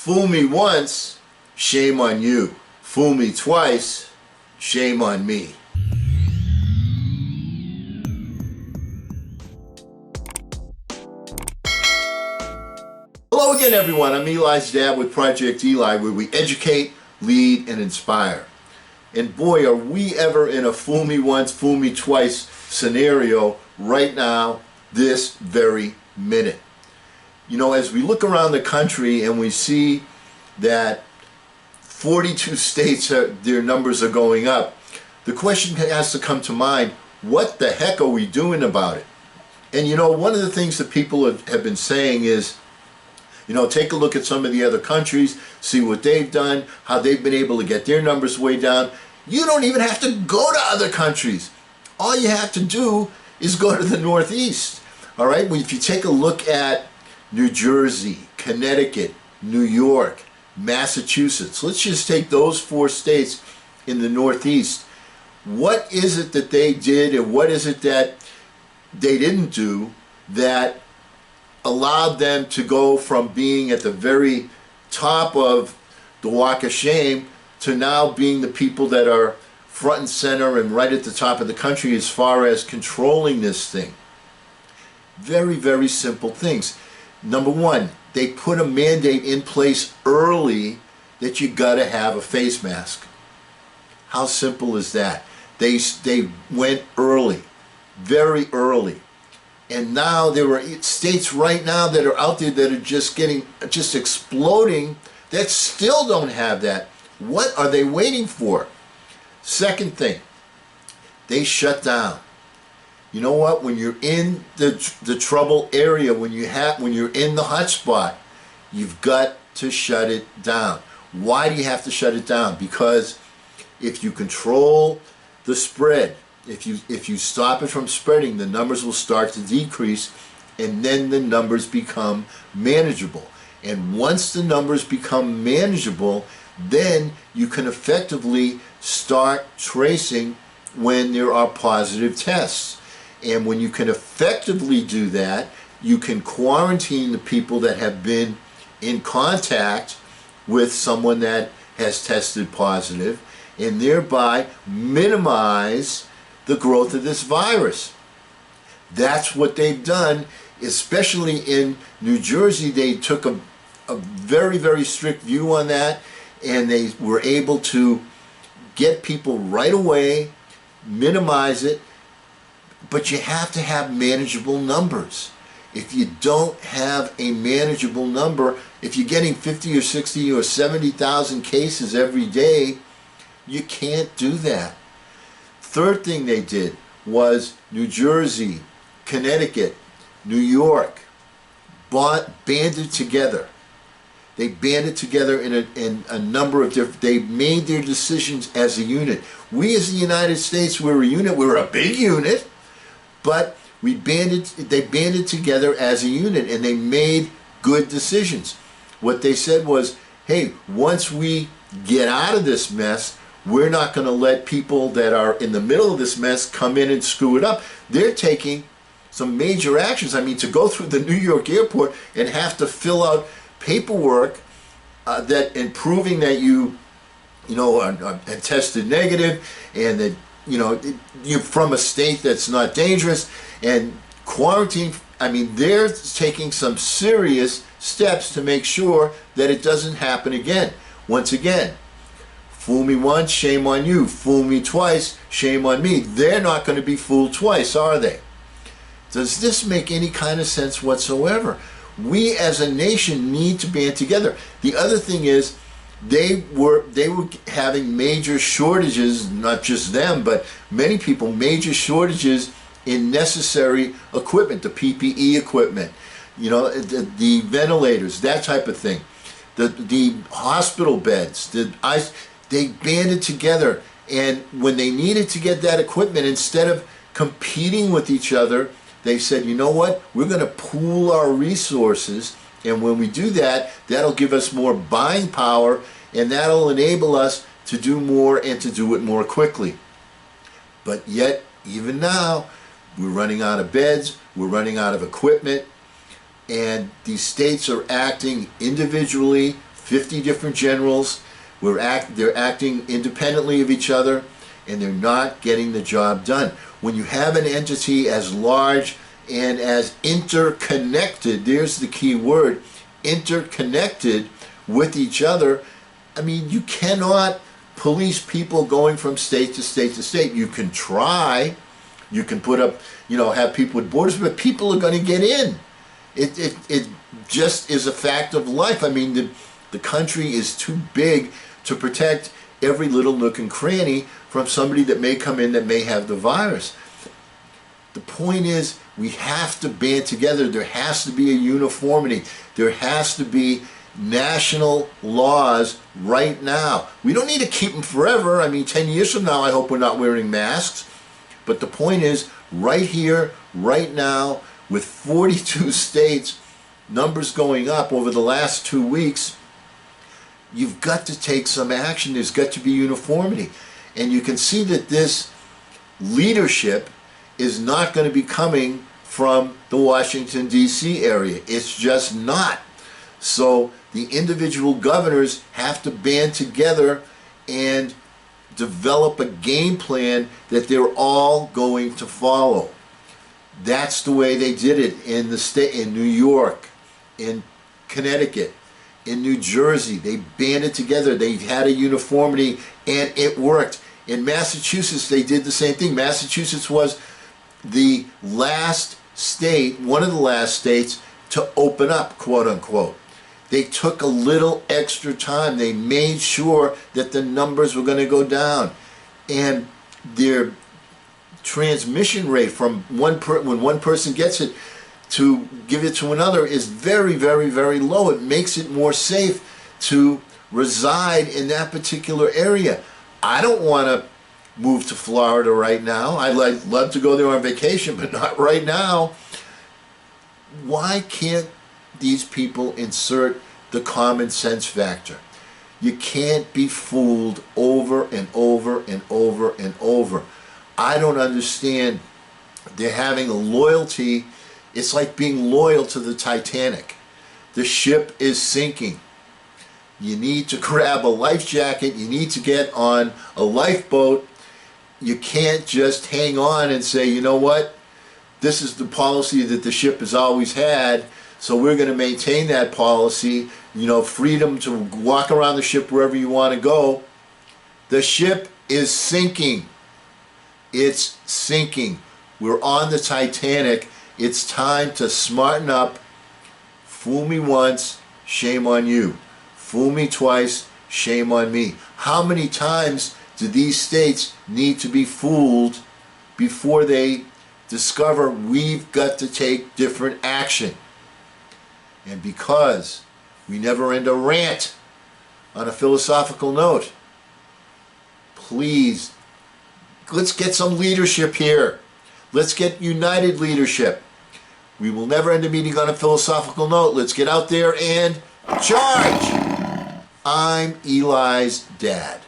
Fool me once, shame on you. Fool me twice, shame on me. Hello again, everyone. I'm Eli's dad with Project Eli, where we educate, lead, and inspire. And boy, are we ever in a fool me once, fool me twice scenario right now, this very minute. You know, as we look around the country and we see that 42 states, their numbers are going up, the question has to come to mind, what the heck are we doing about it? And you know, one of the things that people have been saying is, you know, take a look at some of the other countries, see what they've done, how they've been able to get their numbers way down. You don't even have to go to other countries. All you have to do is go to the Northeast. All right, well, if you take a look at New Jersey, Connecticut, New York, Massachusetts, let's just take those 4 states in the Northeast. What is it that they did and what is it that they didn't do that allowed them to go from being at the very top of the walk of shame to now being the people that are front and center and right at the top of the country as far as controlling this thing? Very, very simple things. Number one, they put a mandate in place early that you gotta have a face mask. How simple is that? They went early, very early. And now there are states right now that are out there that are just exploding that still don't have that. What are they waiting for? Second thing, they shut down. You know what? When you're in the trouble area, when you're in the hot spot, you've got to shut it down. Why do you have to shut it down? Because if you control the spread, if you stop it from spreading, the numbers will start to decrease, and then the numbers become manageable. And once the numbers become manageable, then you can effectively start tracing when there are positive tests. And when you can effectively do that, you can quarantine the people that have been in contact with someone that has tested positive, and thereby minimize the growth of this virus. That's what they've done, especially in New Jersey. They took a very, very strict view on that, and they were able to get people right away, minimize it. But you have to have manageable numbers. If you don't have a manageable number, if you're getting 50 or 60 or 70,000 cases every day, you can't do that. Third thing they did was New Jersey, Connecticut, New York banded together. They banded together in a number of different, they made their decisions as a unit. We as the United States, we're a unit, we're a big unit, but they banded together as a unit and they made good decisions. What they said was, hey, once we get out of this mess, we're not going to let people that are in the middle of this mess come in and screw it up. They're taking some major actions. I mean, to go through the New York airport and have to fill out paperwork and proving that you are tested negative and that you're from a state that's not dangerous, and quarantine. I mean, they're taking some serious steps to make sure that it doesn't happen again. Once again, fool me once, shame on you. Fool me twice, shame on me. They're not going to be fooled twice, are they? Does this make any kind of sense whatsoever? We as a nation need to band together. The other thing is, they were having major shortages, not just them, but many people, major shortages in necessary equipment, the PPE equipment, the ventilators, that type of thing, the hospital beds, they banded together, and when they needed to get that equipment, instead of competing with each other, they said, you know what, we're going to pool our resources. And when we do that, that'll give us more buying power, and that'll enable us to do more and to do it more quickly. But yet, even now, we're running out of beds, we're running out of equipment, and these states are acting individually, 50 different generals. They're acting independently of each other, and they're not getting the job done. When you have an entity as large and as interconnected, there's the key word, interconnected with each other, I mean, you cannot police people going from state to state to state. You can try, you can put up, have people with borders, but people are going to get in. It just is a fact of life. I mean, the country is too big to protect every little nook and cranny from somebody that may come in that may have the virus. The point is, we have to band together. There has to be a uniformity. There has to be national laws right now. We don't need to keep them forever. I mean, 10 years from now, I hope we're not wearing masks. But the point is, right here, right now, with 42 states, numbers going up over the last 2 weeks, you've got to take some action. There's got to be uniformity. And you can see that this leadership is not going to be coming from the Washington, D.C. area. It's just not. So the individual governors have to band together and develop a game plan that they're all going to follow. That's the way they did it in the state, in New York, in Connecticut, in New Jersey. They banded together. They had a uniformity, and it worked. In Massachusetts, they did the same thing. Massachusetts was the last state, one of the last states, to open up, quote unquote. They took a little extra time. They made sure that the numbers were going to go down. And their transmission rate from when one person gets it to give it to another is very, very, very low. It makes it more safe to reside in that particular area. I don't want to move to Florida right now. I'd love to go there on vacation, but not right now. Why can't these people insert the common sense factor? You can't be fooled over and over and over and over. I don't understand. They're having a loyalty. It's like being loyal to the Titanic. The ship is sinking. You need to grab a life jacket. You need to get on a lifeboat. You can't just hang on and say, you know what? This is the policy that the ship has always had, so we're going to maintain that policy. Freedom to walk around the ship wherever you want to go. The ship is sinking. It's sinking. We're on the Titanic. It's time to smarten up. Fool me once, shame on you. Fool me twice, shame on me. How many times do these states need to be fooled before they discover we've got to take different action? And because we never end a rant on a philosophical note, please, let's get some leadership here. Let's get united leadership. We will never end a meeting on a philosophical note. Let's get out there and charge. I'm Eli's dad.